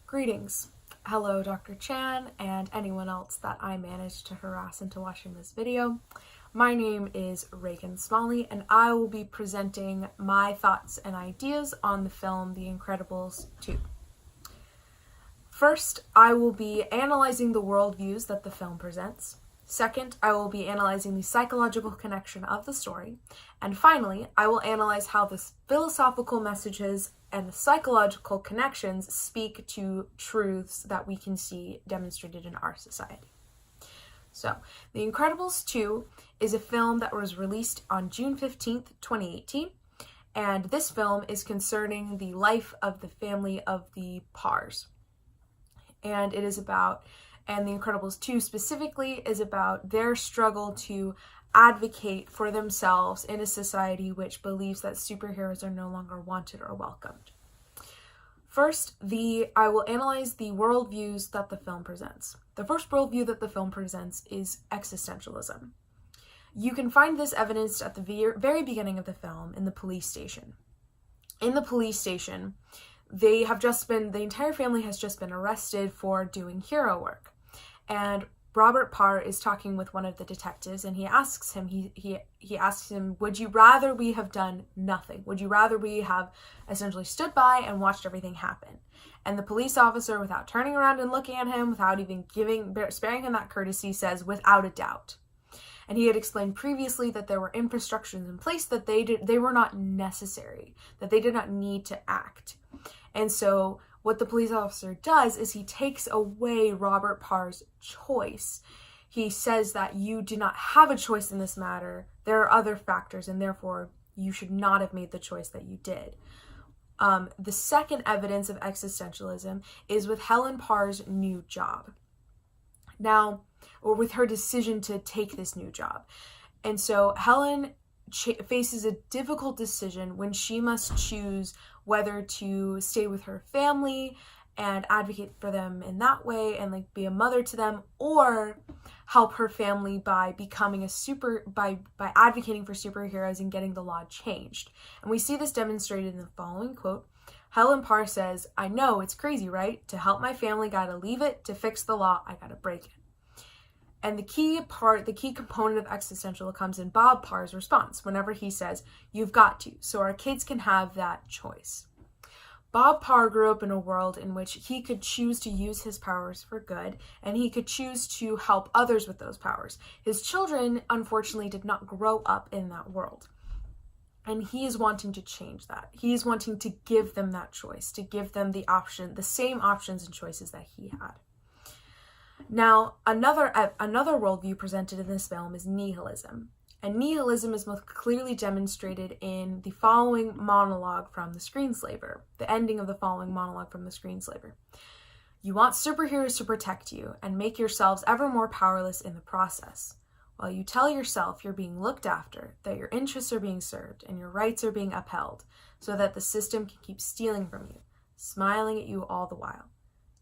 Greetings. Hello, Dr. Chan, and anyone else that I managed to harass into watching this video. My name is Reagan Smalley, and I will be presenting my thoughts and ideas on the film The Incredibles 2. First, I will be analyzing the worldviews that the film presents. Second, I will be analyzing the psychological connection of the story. And finally, I will analyze how the philosophical messages and the psychological connections speak to truths that we can see demonstrated in our society. So, The Incredibles 2 is a film that was released on June 15th, 2018, and this film is concerning the life of the family of the Parrs. And it is about, and The Incredibles 2 specifically is about their struggle to advocate for themselves in a society which believes that superheroes are no longer wanted or welcomed. First, I will analyze the worldviews that the film presents. The first worldview that the film presents is existentialism. You can find this evidenced at the very beginning of the film in the police station. In the police station, the entire family has just been arrested for doing hero work. And Robert Parr is talking with one of the detectives, and he asks him, would you rather we have done nothing? Would you rather we have essentially stood by and watched everything happen? And the police officer, without turning around and looking at him, without even sparing him that courtesy, says, without a doubt. And he had explained previously that there were infrastructures in place that they were not necessary, that they did not need to act. And so what the police officer does is he takes away Robert Parr's choice. He says that you do not have a choice in this matter. There are other factors, and therefore you should not have made the choice that you did. The second evidence of existentialism is with Helen Parr's new job. Now, or with her decision to take this new job. And so Helen faces a difficult decision when she must choose whether to stay with her family and advocate for them in that way and be a mother to them, or help her family by becoming by advocating for superheroes and getting the law changed. And we see this demonstrated in the following quote. Helen Parr says, "I know, it's crazy, right? To help my family, gotta leave it. To fix the law, I gotta break it." And the key component of existential comes in Bob Parr's response whenever he says, "You've got to, so our kids can have that choice." Bob Parr grew up in a world in which he could choose to use his powers for good, and he could choose to help others with those powers. His children, unfortunately, did not grow up in that world. And he is wanting to change that. He is wanting to give them that choice, to give them the same options and choices that he had. Now, another worldview presented in this film is nihilism. And nihilism is most clearly demonstrated in the following monologue from The Screenslaver, the ending of the following monologue from The Screenslaver. "You want superheroes to protect you and make yourselves ever more powerless in the process, while you tell yourself you're being looked after, that your interests are being served, and your rights are being upheld, so that the system can keep stealing from you, smiling at you all the while.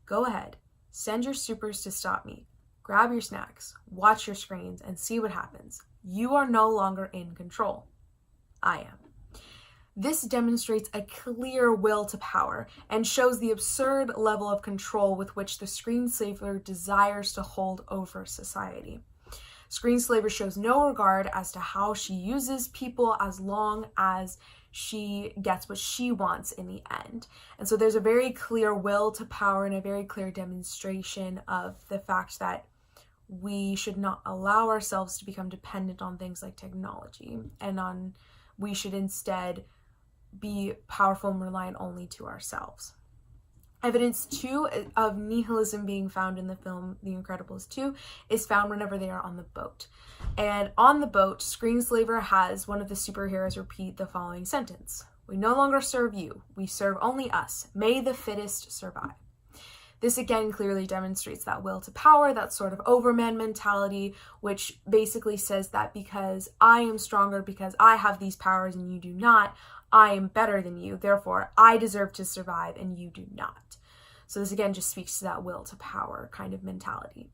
Go ahead. Send your supers to stop me. Grab your snacks, watch your screens, and see what happens. You are no longer in control. I am." This demonstrates a clear will to power and shows the absurd level of control with which the Screenslaver desires to hold over society. Screenslaver shows no regard as to how she uses people as long as she gets what she wants in the end. And so there's a very clear will to power and a very clear demonstration of the fact that we should not allow ourselves to become dependent on things like technology, and we should instead be powerful and reliant only to ourselves. Evidence 2 of nihilism being found in the film The Incredibles 2 is found whenever they are on the boat. And on the boat, Screenslaver has one of the superheroes repeat the following sentence: "We no longer serve you, we serve only us. May the fittest survive." This again clearly demonstrates that will to power, that sort of overman mentality, which basically says that because I am stronger, because I have these powers and you do not, I am better than you, therefore I deserve to survive and you do not. So this again just speaks to that will to power kind of mentality.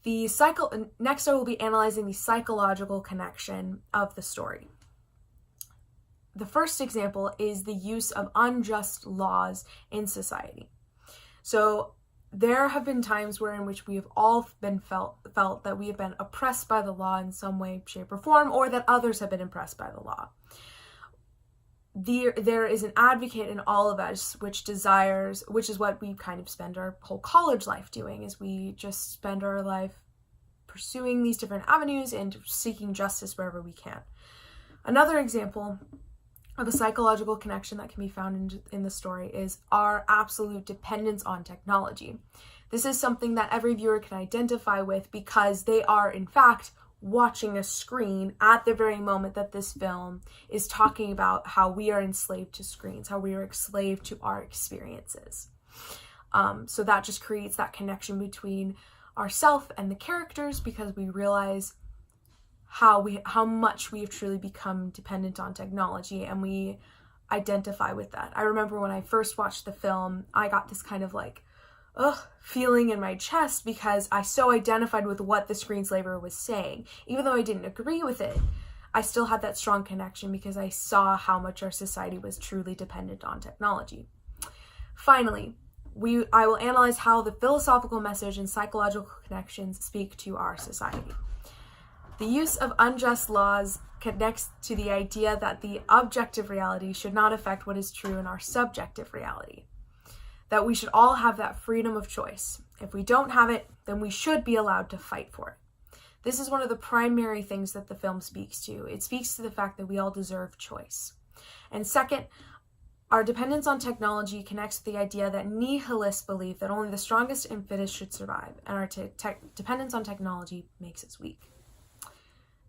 Next I will be analyzing the psychological connection of the story. The first example is the use of unjust laws in society. So there have been times in which we have all been felt that we have been oppressed by the law in some way, shape, or form, or that others have been oppressed by the law. There is an advocate in all of us which is what we kind of spend our whole college life doing, is we just spend our life pursuing these different avenues and seeking justice wherever we can. Another example of a psychological connection that can be found in the story is our absolute dependence on technology. This is something that every viewer can identify with because they are, in fact, watching a screen at the very moment that this film is talking about how we are enslaved to screens, how we are enslaved to our experiences. So that just creates that connection between ourselves and the characters, because we realize how much we have truly become dependent on technology, and we identify with that. I remember when I first watched the film, I got this kind of feeling in my chest because I so identified with what the screenslaver was saying. Even though I didn't agree with it, I still had that strong connection because I saw how much our society was truly dependent on technology. Finally, I will analyze how the philosophical message and psychological connections speak to our society. The use of unjust laws connects to the idea that the objective reality should not affect what is true in our subjective reality. That we should all have that freedom of choice. If we don't have it, then we should be allowed to fight for it. This is one of the primary things that the film speaks to. It speaks to the fact that we all deserve choice. And second, our dependence on technology connects with the idea that nihilists believe that only the strongest and fittest should survive, and our dependence on technology makes us weak.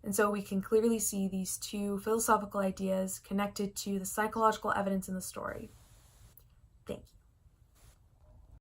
And so we can clearly see these two philosophical ideas connected to the psychological evidence in the story. Thank you.